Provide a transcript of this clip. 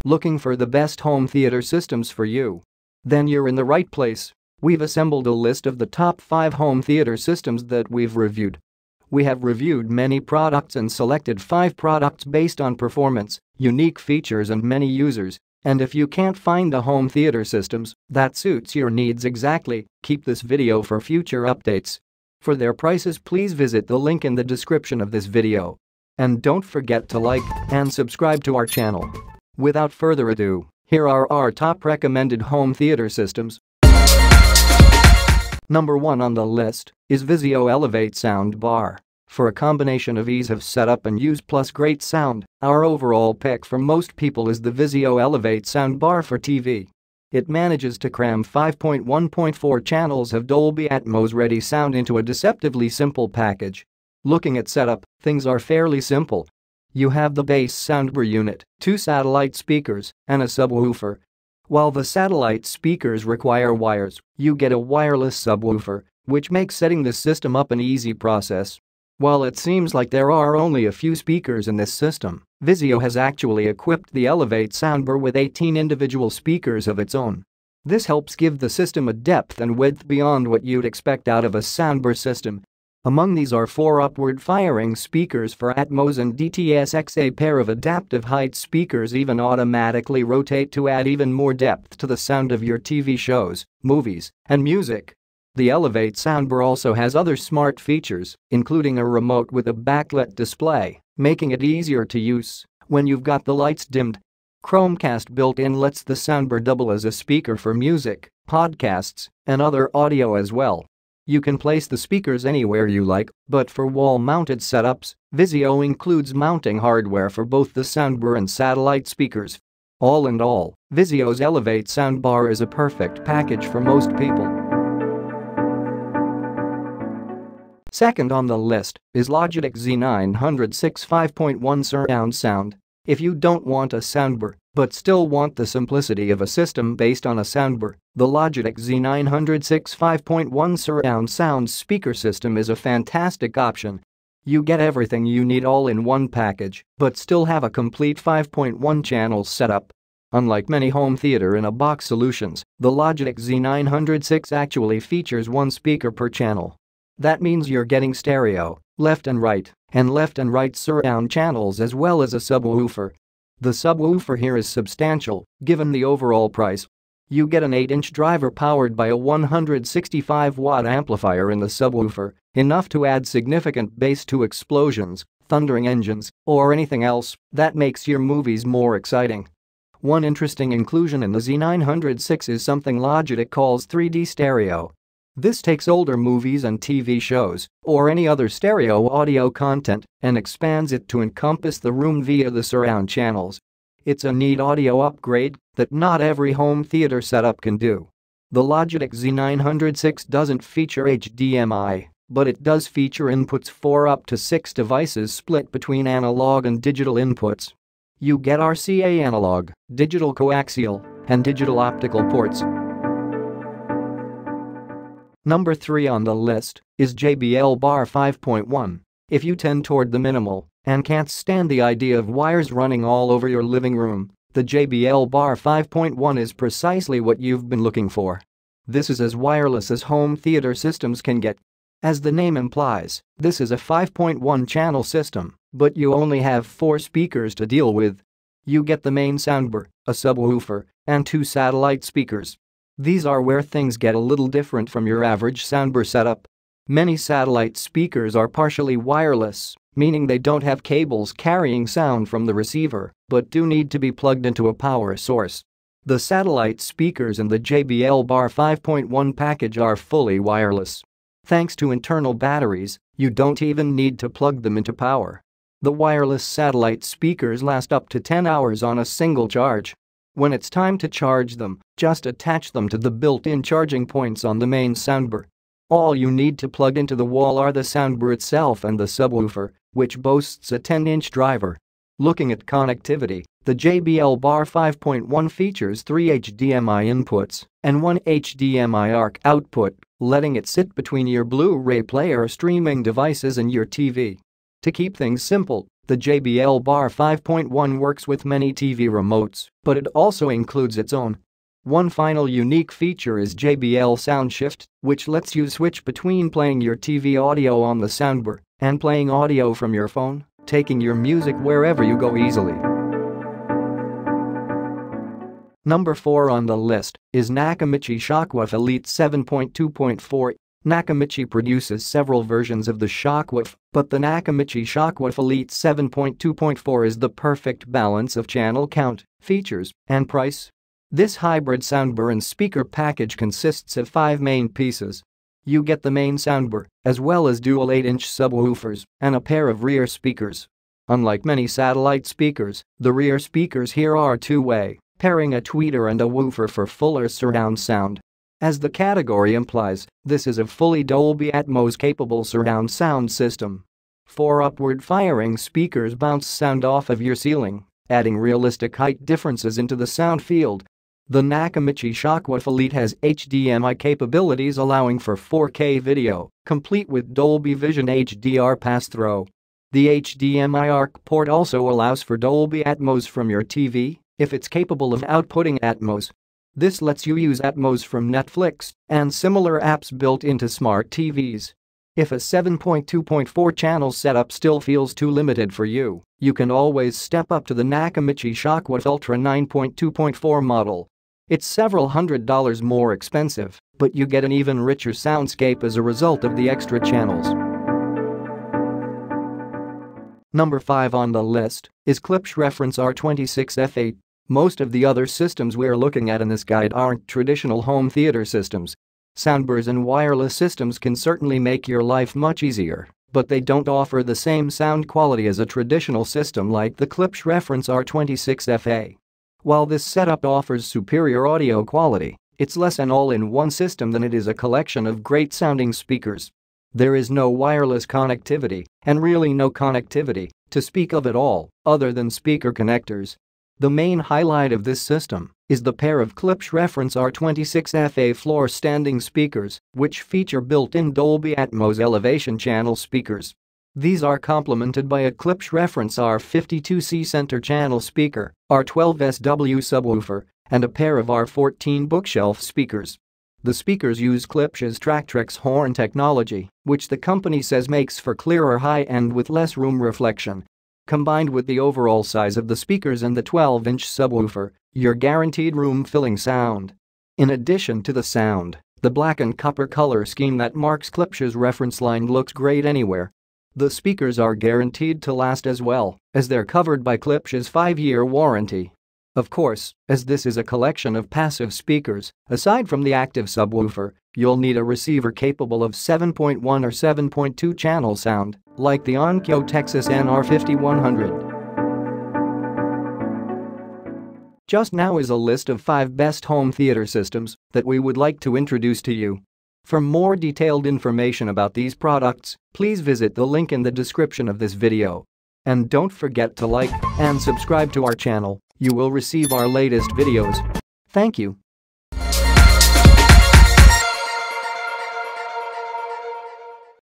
Looking for the best home theater systems for you? Then you're in the right place. We've assembled a list of the top 5 home theater systems that we've reviewed. We have reviewed many products and selected 5 products based on performance, unique features and many users. And if you can't find the home theater systems that suits your needs exactly, keep this video for future updates. For their prices, please visit the link in the description of this video. And don't forget to like and subscribe to our channel. Without further ado, here are our top recommended home theater systems. Number 1 on the list is VIZIO Elevate Sound Bar. For a combination of ease of setup and use plus great sound, our overall pick for most people is the VIZIO Elevate Sound Bar for TV. It manages to cram 5.1.4 channels of Dolby Atmos ready sound into a deceptively simple package. Looking at setup, things are fairly simple. You have the base soundbar unit, 2 satellite speakers, and a subwoofer. While the satellite speakers require wires, you get a wireless subwoofer, which makes setting this system up an easy process. While it seems like there are only a few speakers in this system, VIZIO has actually equipped the Elevate soundbar with 18 individual speakers of its own. This helps give the system a depth and width beyond what you'd expect out of a soundbar system. Among these are 4 upward-firing speakers for Atmos and DTS:X. A pair of adaptive height speakers even automatically rotate to add even more depth to the sound of your TV shows, movies, and music. The Elevate soundbar also has other smart features, including a remote with a backlit display, making it easier to use when you've got the lights dimmed. Chromecast built-in lets the soundbar double as a speaker for music, podcasts, and other audio as well. You can place the speakers anywhere you like, but for wall-mounted setups, VIZIO includes mounting hardware for both the soundbar and satellite speakers. All in all, VIZIO's Elevate soundbar is a perfect package for most people. Second on the list is Logitech Z906 5.1 surround sound. If you don't want a soundbar but still want the simplicity of a system based on a soundbar, the Logitech Z906 5.1 surround sound speaker system is a fantastic option. You get everything you need all in one package but still have a complete 5.1 channel setup. Unlike many home theater-in-a-box solutions, the Logitech Z906 actually features 1 speaker per channel. That means you're getting stereo, left and right surround channels as well as a subwoofer. The subwoofer here is substantial, given the overall price. You get an 8-inch driver powered by a 165-watt amplifier in the subwoofer, enough to add significant bass to explosions, thundering engines, or anything else that makes your movies more exciting. One interesting inclusion in the Z906 is something Logitech calls 3D stereo. This takes older movies and TV shows, or any other stereo audio content, and expands it to encompass the room via the surround channels. It's a neat audio upgrade that not every home theater setup can do. The Logitech Z906 doesn't feature HDMI, but it does feature inputs for up to 6 devices split between analog and digital inputs. You get RCA analog, digital coaxial, and digital optical ports. Number 3 on the list is JBL Bar 5.1. If you tend toward the minimal and can't stand the idea of wires running all over your living room, the JBL Bar 5.1 is precisely what you've been looking for. This is as wireless as home theater systems can get. As the name implies, this is a 5.1 channel system, but you only have 4 speakers to deal with. You get the main soundbar, a subwoofer, and 2 satellite speakers. These are where things get a little different from your average soundbar setup. Many satellite speakers are partially wireless, meaning they don't have cables carrying sound from the receiver, but do need to be plugged into a power source. The satellite speakers in the JBL Bar 5.1 package are fully wireless. Thanks to internal batteries, you don't even need to plug them into power. The wireless satellite speakers last up to 10 hours on a single charge. When it's time to charge them, just attach them to the built-in charging points on the main soundbar. All you need to plug into the wall are the soundbar itself and the subwoofer, which boasts a 10-inch driver. Looking at connectivity, the JBL Bar 5.1 features 3 HDMI inputs and 1 HDMI ARC output, letting it sit between your Blu-ray player streaming devices and your TV. To keep things simple, The JBL Bar 5.1 works with many TV remotes, but it also includes its own. One final unique feature is JBL Sound Shift, which lets you switch between playing your TV audio on the soundbar and playing audio from your phone, taking your music wherever you go easily. Number 4 on the list is Nakamichi Shockwafe Elite 7.2.4. Nakamichi produces several versions of the Shockwafe, but the Nakamichi Shockwafe Elite 7.2.4 is the perfect balance of channel count, features, and price. This hybrid soundbar and speaker package consists of 5 main pieces. You get the main soundbar, as well as dual 8-inch subwoofers and a pair of rear speakers. Unlike many satellite speakers, the rear speakers here are two-way, pairing a tweeter and a woofer for fuller surround sound. As the category implies, this is a fully Dolby Atmos capable surround sound system. 4 upward-firing speakers bounce sound off of your ceiling, adding realistic height differences into the sound field. The Nakamichi Shockwafe Elite has HDMI capabilities allowing for 4K video, complete with Dolby Vision HDR pass-through. The HDMI ARC port also allows for Dolby Atmos from your TV if it's capable of outputting Atmos. This lets you use Atmos from Netflix and similar apps built into smart TVs. If a 7.2.4 channel setup still feels too limited for you, you can always step up to the Nakamichi Shockwafe Ultra 9.2.4 model. It's several $100s more expensive, but you get an even richer soundscape as a result of the extra channels. Number 5 on the list is Klipsch Reference R26F8. Most of the other systems we're looking at in this guide aren't traditional home theater systems. Soundbars and wireless systems can certainly make your life much easier, but they don't offer the same sound quality as a traditional system like the Klipsch Reference R26FA. While this setup offers superior audio quality, it's less an all-in-one system than it is a collection of great-sounding speakers. There is no wireless connectivity, and really no connectivity, to speak of at all, other than speaker connectors. The main highlight of this system is the pair of Klipsch Reference R26FA floor-standing speakers, which feature built-in Dolby Atmos elevation channel speakers. These are complemented by a Klipsch Reference R52C center channel speaker, R12SW subwoofer, and a pair of R14 bookshelf speakers. The speakers use Klipsch's Tractrix horn technology, which the company says makes for clearer high-end with less room reflection. Combined with the overall size of the speakers and the 12-inch subwoofer, you're guaranteed room-filling sound. In addition to the sound, the black and copper color scheme that marks Klipsch's reference line looks great anywhere. The speakers are guaranteed to last as well, as they're covered by Klipsch's 5-year warranty. Of course, as this is a collection of passive speakers, aside from the active subwoofer, you'll need a receiver capable of 7.1 or 7.2 channel sound, like the Onkyo Texas NR5100. Just now is a list of 5 best home theater systems that we would like to introduce to you. For more detailed information about these products, please visit the link in the description of this video. And don't forget to like and subscribe to our channel. You will receive our latest videos. Thank you.